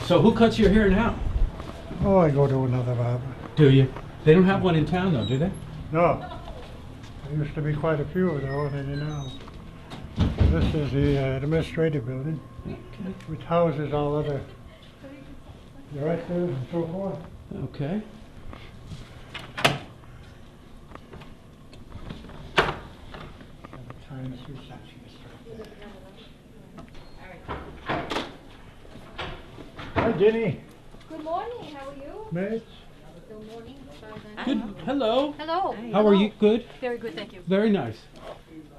So who cuts your hair now? Oh, I go to another barber. Do you? They don't have one in town though, do they? No. There used to be quite a few though, and now. This is the administrative building, which houses all other directors and so forth. Okay. Time is receptionist right there. Hi, Jenny. Good morning, how are you? Mates. Good morning. Good. Hello. Hello. How are you? Good. Very good, thank you. Very nice.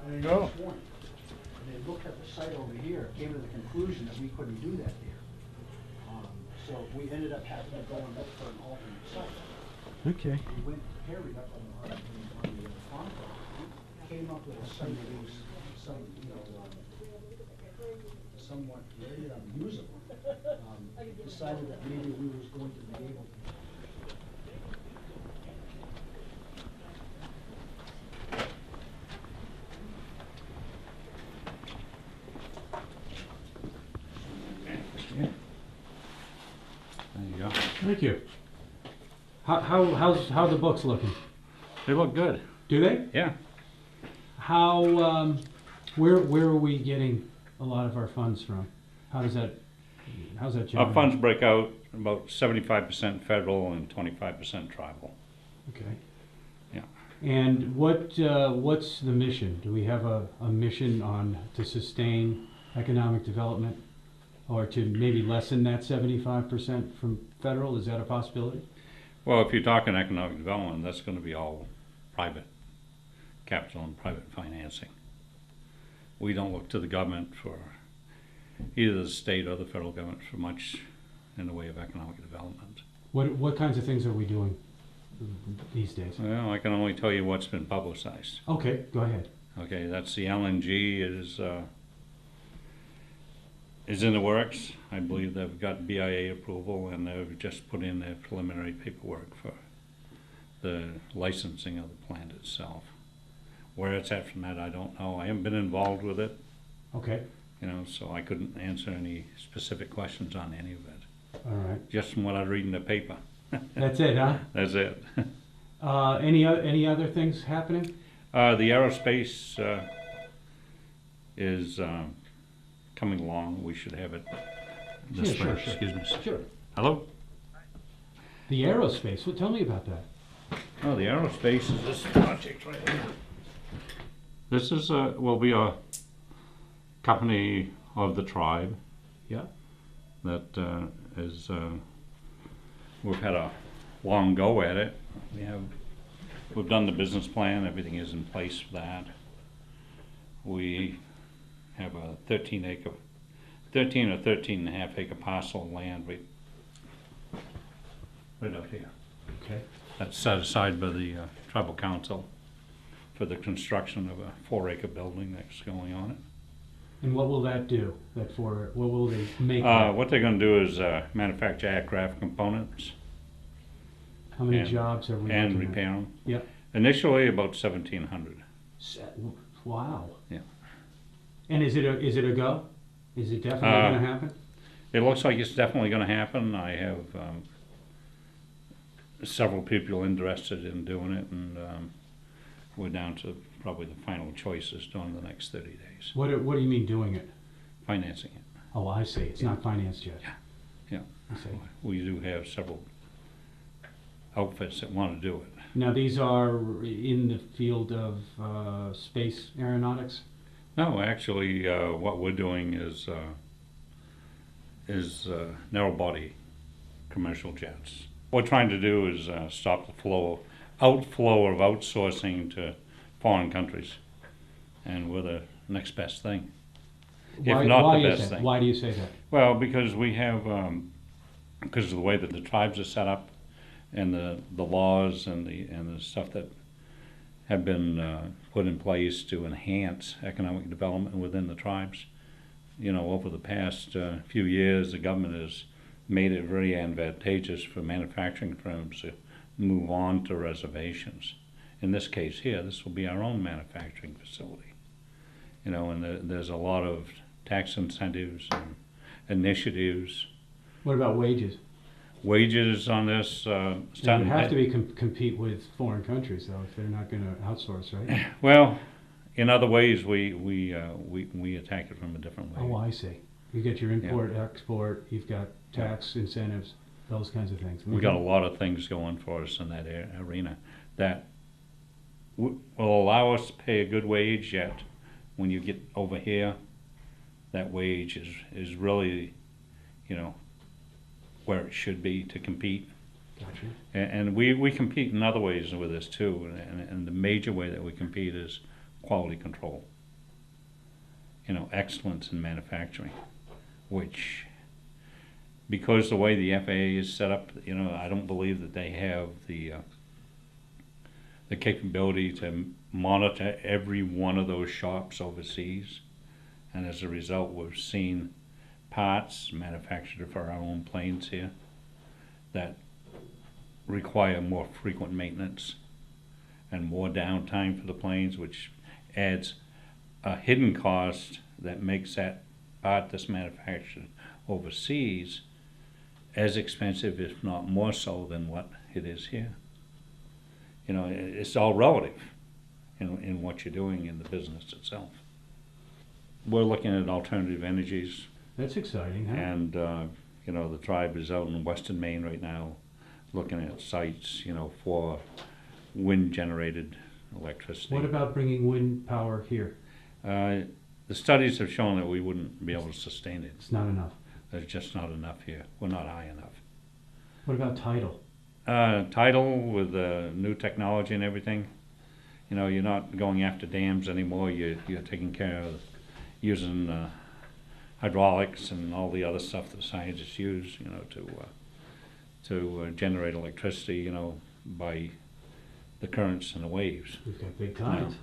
There you go. They looked at the site over here, came to the conclusion that we couldn't do that there. So we ended up having to go and look for an alternate site. Okay. We went, carried up on the farm property, came up with a site that was some, somewhat very usable. Decided that maybe we was going to be able to. There you go. Thank you. How are the books looking? They look good. Do they? Yeah. How where are we getting a lot of our funds from? How's that generated? Our funds break out about 75% federal and 25% tribal. Okay. Yeah. And what's the mission? Do we have a mission to sustain economic development, or to maybe lessen that 75% from federal? Is that a possibility? Well, if you're talking economic development, that's going to be all private capital and private financing. We don't look to the government for either the state or the federal government for much in the way of economic development. What kinds of things are we doing these days? Well, I can only tell you what's been publicized. Okay, go ahead. Okay, that's the LNG is in the works. I believe they've got BIA approval and they've just put in their preliminary paperwork for the licensing of the plant itself. Where it's at from that, I don't know. I haven't been involved with it, Okay, so I couldn't answer any specific questions on any of it. all right. Just from what I read in the paper. That's it, huh? That's it. Any other things happening? The aerospace is coming along. We should have it this Yeah, spring. sure. Excuse me. Sure. Hello? The aerospace. Well, tell me about that. Oh, the aerospace is this project right here. This is will be a company of the tribe Yeah. that is. We've had a long go at it. We've done the business plan. Everything is in place for that. We have a 13 or 13 and a half acre parcel of land right up here. Okay. That's set aside by the tribal council for the construction of a 4-acre building that's going on it. And what will that do? What will they make? What they're going to do is manufacture aircraft components How many and- jobs are we and looking repair at? them. Yeah. Initially, about 1,700. Wow. Yeah. And is it a go? Is it definitely going to happen? It looks like it's definitely going to happen. I have several people interested in doing it, and we're down to probably the final choices during the next 30 days. What do you mean doing it? Financing it. Oh, I see. It's not financed yet. Yeah. I see. We do have several outfits that want to do it. Now these are in the field of space aeronautics. No, actually, what we're doing is narrow body commercial jets. What we're trying to do is stop the outflow of outsourcing to foreign countries, and we're the next best thing, if not the best thing. Why do you say that? Well, because we have, because of the way that the tribes are set up, and the laws and the stuff that have been put in place to enhance economic development within the tribes. Over the past few years, the government has made it very advantageous for manufacturing firms to move on to reservations. In this case here, this will be our own manufacturing facility. And there's a lot of tax incentives and initiatives What about wages? Wages on this, They would starting. have to be compete with foreign countries though, if they're not gonna outsource, right? Well, in other ways, we attack it from a different way. Oh, I see. You get your import, export, you've got tax incentives, those kinds of things. We got a lot of things going for us in that arena that will allow us to pay a good wage, yet when you get over here, that wage is really, you know, where it should be to compete. Gotcha. And we compete in other ways with this too, and the major way that we compete is quality control. You know, excellence in manufacturing, which, because the way the FAA is set up, you know, I don't believe that they have the capability to monitor every one of those shops overseas, and as a result, we've seen parts manufactured for our own planes here that require more frequent maintenance and more downtime for the planes, which adds a hidden cost that makes that part that's manufactured overseas as expensive, if not more so, than what it is here. You know, it's all relative in what you're doing in the business itself. We're looking at alternative energies. That's exciting, huh? And, you know, the tribe is out in western Maine right now looking at sites, you know, for wind-generated electricity. What about bringing wind power here? The studies have shown that we wouldn't be able to sustain it. It's not enough. There's just not enough here. We're not high enough. What about tidal? Tidal, with the new technology and everything, you know, you're not going after dams anymore. You're taking care of using hydraulics and all the other stuff that scientists use, you know, to generate electricity, you know, by the currents and the waves. We've got big tides.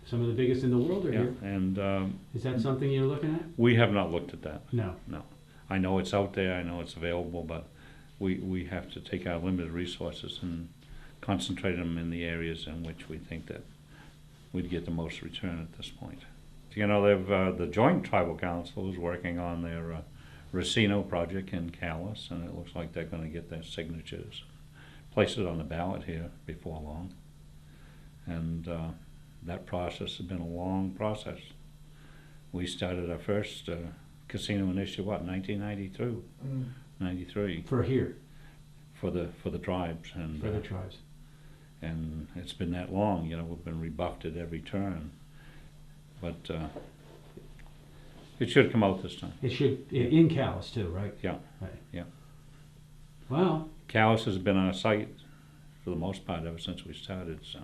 Some of the biggest in the world are Yeah, here. and Is that something you're looking at? we have not looked at that. No. No. I know it's out there, I know it's available, but we have to take our limited resources and concentrate them in the areas in which we think that we'd get the most return at this point. You know, they've the Joint Tribal Council is working on their Racino project in Calais, and it looks like they're going to get their signatures, place it on the ballot here before long. And that process has been a long process. We started our first casino initiative, what, 1992, 93, For here, for the tribes, and for the tribes. and it's been that long. You know, we've been rebuffed at every turn, but it should come out this time. It should, in Calais too, right? Yeah, Right. yeah. Well, Calais has been our site for the most part ever since we started, so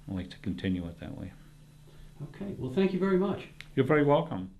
I'd like to continue it that way. okay. Well, thank you very much. You're very welcome.